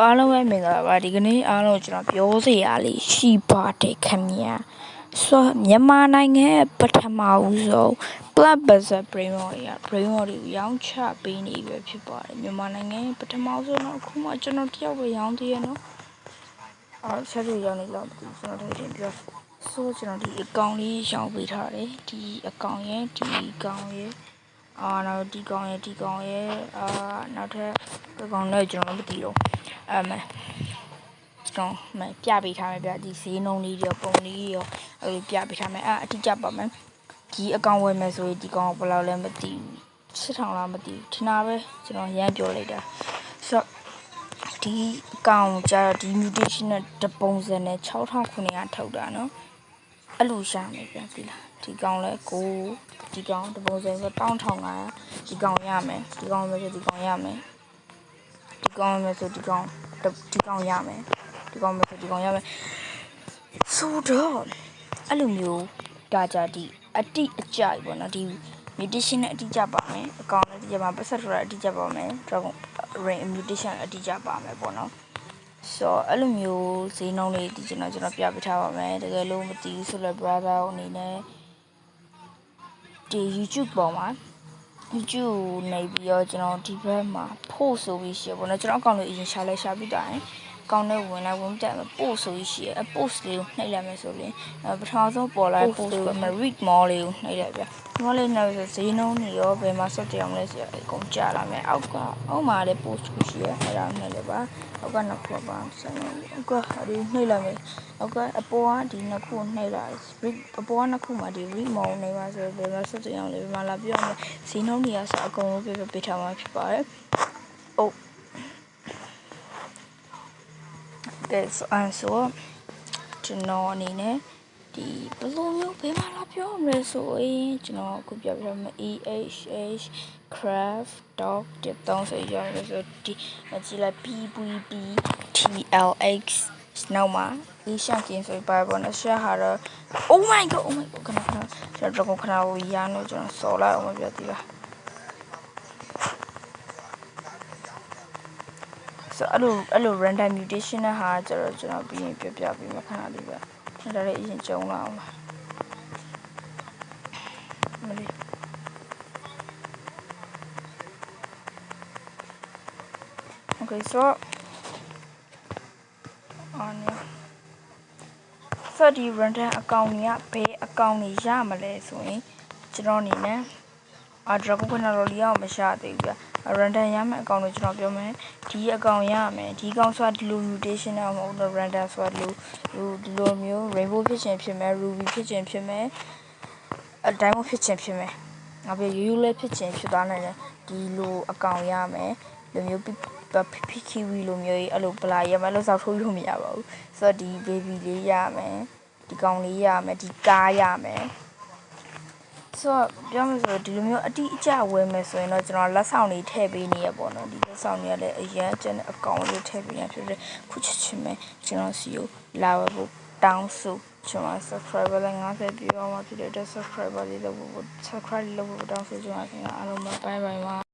အားလုံးပဲမင်္ဂလာပါဒီကနေ့အားလုံးကျွန်တော်ပြောစရာလေးရှိပါတယ်ခင်ဗျာဆိုမြန်မာနိုင်ငံရဲ့ပထမဦးဆုံး Black Buzzer Brain Rot တွေကိုရောင်းချပေးနေပြီဖြစ်ပါတယ်မြန်မာနိုင်ငံရဲ့ပထမဦးဆုံးတော့အခုမှကျွန်တော်တယောက်ပဲရောင်းသေးရနော်ဆက်ပြီးရောင်းနေတော့ကျွန်တော်တို့တင်ပြောဆိုကျွန်တော်ဒီအကောင့်လေးရောင်းပေးထားတယ်ဒီအကောင့်ရဲ့ဒီအကောင့်ရဲ့နောက်ဒီကောင်ရဲ့နောက်ထပ်ဒီကောင်လည်းကျွန်တော်မသိတော့ကျွန်တော်ပြပေးထားမယ်ဗျဒီဈေးနှုန်းလေးရောပုံလေးရောပြပေးထားမယ်အတိအကျပါမယ်ဒီအကောင့်ဝယ်မယ်ဆိုရင်ဒီကောင်ဘယ်လောက်လဲမသိဘူး8000လားမသိဘူးထင်တာပဲကျွန်တော်ရမ်းပြောလိုက်တာဆိုတော့ဒီအကောင့်ကျတော့ဒီ mutation နဲ့တပုံစံနဲ့6900ထုတ်တာနော်အဲ့လိုရှာမယ်ဗျဒီလားဒီကောင်လဲကိုဒီကောင်တပုံစံဆို11500ဒီကောင်ရမယ်ဒီကောင်ပဲဆိုဒီကောင်ရမယ်ဒီကောင်ပဲဆိုဒီကောင်ရမယ်ဒီကောင်ပဲဆိုဒီကောင်ရမယ်ဆိုတော့အဲ့လိုမျိုးဒါကြဒီအတိအကျပေါ့နော်ဒီ mutation နဲ့အတိအကျပါမယ်အကောင်နဲ့အတိအကျပါပတ်သက်ဆိုတာအတိအကျပါမယ် dragon ring mutation အတိအကျပါမယ်ပေါ့နော်ဆိုအဲ့လိုမျိုးဈေးနှုန်းလေးဒီကျွန်တော်ပြပေးထားပါမယ်တကယ်လို့မသိဘူးဆိုတော့ brother အနေနဲ့ဒီ YouTube ပေါ်မှာ YouTube နေပြီးတော့ကျွန်တော်ဒီဘက်မှာ post ဆိုပြီးရှိရပေါ့နော်ကျွန်တော်အကောင့်လေးအရင်ရှာပြီးတာရင်အကောင့်နဲ့ဝင်တက်မယ် post ဆိုပြီးရှိရ post လေးကိုနှိပ်လိုက်မယ်ဆိုရင်ပထမဆုံးပေါ်လာ post ကို read more လေးကိုနှိပ်လိုက်ပြဒီလေးနှိပ်ဆိုဈေးနှုန်းတွေရောဘယ်မှာဆက်ကြအောင်လဲဆိုအကုန်ကြာလာမယ်အောက်မှာလည်း post ကိုရှိရအဲ့ဒါနှိပ်လိုက်ပါအောက်ကနှစ်ခုပါဆက်နေအောက်ကဒီနှိပ်လိုက်မယ်အောက်ကအပေါ်ကဒီနှစ်ခုနှိပ်လိုက်အပေါ်ကနှစ်ခုမှာဒီ read more နေပါဆိုဘယ်မှာဆက်ကြအောင်လဲဘယ်မှာလာပြောမယ်ဈေးနှုန်းတွေကဆိုအကုန်လုံးပြပေးထားမှာဖြစ်ပါတယ်ဟုတ်ကဲဆိုကျွန်တော်အနေနဲ့ဒီဘယ်လိုမျိုးဘယ်မှာလာပြောမလဲဆိုရင်ကျွန်တော်အခုပြပြမယ် EHH craft dog တုံးဆိုရမယ်ဆိုဒီကြည့်လိုက် PVP TLX နောက်မှာ Asian Game ဆိုပါဘောနော်ရှာဟာတော့ Oh my god ခဏကျွန်တော်ခဏကိုရမ်းလို့ကျွန်တော်စော်လိုက်အောင်ပြသေးပါဆိုအဲ့လို random mutation နဲ့ဟာကျတော့ကျွန်တော်ပြီးရင်ပြပြီးမှခဏလေးပဲဒါလည်းအရင်ကြုံလာအောင်ပါမလေးOkay so ဒီ random account တွေကဘယ် account တွေရမလဲဆိုရင်ကျွန်တော်အနေနဲ့dragon panel လေးအောင်မရှာသေးဘူးဗျ random ရမယ့် account ကိုကျွန်တော်ပြောမယ်ဒီ account ရမယ်ဒီ account ဆိုတာဒီလို mutation နဲ့မဟုတ်တော့ random ဆိုတာဒီလိုမျိုး rainbow ဖြစ်ခြင်းဖြစ်မယ် ruby ဖြစ်ခြင်းဖြစ်မယ်diamond ဖြစ်ခြင်းဖြစ်မယ်နောက်ပြီးရိုးလေးဖြစ်ခြင်းဖြစ်သွားနိုင်တယ်ဒီလို account ရမယ်လိုမျိုးPKV လိုမျိုးအဲ့လိုပလာရမယ်လို့စောက်ထိုးလို့မရပါဘူးဆိုတော့ဒီ baby လေးရမယ်ဒီကောင်လေးရမယ်ဒီကားရမယ်ဆိုတော့ပြောမယ်ဆိုဒီလိုမျိုးအတိအကျဝယ်မယ်ဆိုရင်တော့ကျွန်တော်လက်ဆောင်တွေထည့်ပေးနေရပေါ့နော်ဒီလက်ဆောင်တွေကလည်းအရန်ကျန်တဲ့အကောင်လေးထည့်ပေးရဖြစ်တယ်ခုချက်ချင်းပဲကျွန်တော်စီကိုလာဝယ်ဖို့တောင်းဆိုကျွန်တော် subscriber လည်း50ပြောင်းမှဖြစ်တဲ့ subscriber လေးလုပ်ဖို့ subscribe လုပ်ဖို့တောင်းဆိုကျွန်တော်ခင်ဗျာအားလုံးပဲ bye bye ပါ